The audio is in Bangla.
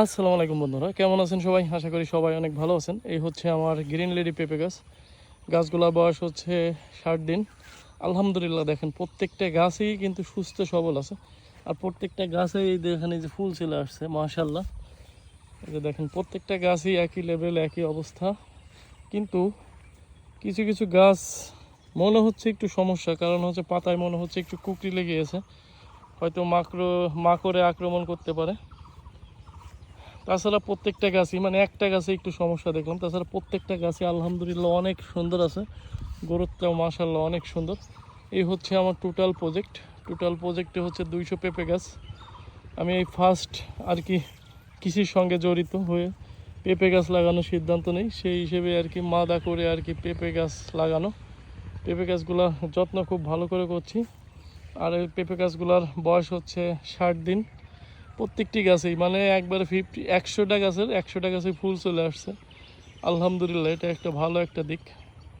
আসসালামু আলাইকুম বন্ধুরা, কেমন আছেন সবাই? আশা করি সবাই অনেক ভালো আছেন। এই হচ্ছে আমার গ্রিন লেডি পেঁপে গাছ। গাছগুলোর বয়স হচ্ছে 60 দিন। আলহামদুলিল্লাহ, দেখেন প্রত্যেকটা গাছই কিন্তু সুস্থ সবল আছে। আর প্রত্যেকটা গাছেই এই দেখেন, এই যে ফুল চলে আসছে মাশাআল্লাহ। এই যে দেখেন প্রত্যেকটা গাছই একই লেভেল, একই অবস্থা। কিন্তু কিছু কিছু গাছ মনে হচ্ছে একটু সমস্যা, কারণ হচ্ছে পাতায় মনে হচ্ছে একটু কুকরি লেগে গেছে। হয়তো মাকড়ে আক্রমণ করতে পারে। তাছাড়া প্রত্যেকটা গাছই, মানে একটা গাছে একটু সমস্যা দেখলাম, তাছাড়া প্রত্যেকটা গাছই আলহামদুলিল্লাহ অনেক সুন্দর আছে। গ্রোথটাও মাশাআল্লাহ অনেক সুন্দর। এই হচ্ছে আমার টোটাল প্রজেক্টে হচ্ছে 200 পেঁপে গাছ। আমি এই ফার্স্ট আর কি কৃষির সঙ্গে জড়িত হয়ে পেঁপে গাছ লাগানোর সিদ্ধান্ত নেই, সেই হিসেবে আর কি মাদা করে আর কি পেঁপে গাছ লাগানো। পেঁপে গাছগুলোর যত্ন খুব ভালো করে করছি। আর এই পেঁপে গাছগুলোর বয়স হচ্ছে 60 দিন। প্রত্যেকটি গাছেই মানে একবারে 100টা গাছেই ফুল চলে আসছে। আলহামদুলিল্লাহ, এটা একটা ভালো একটা দিক।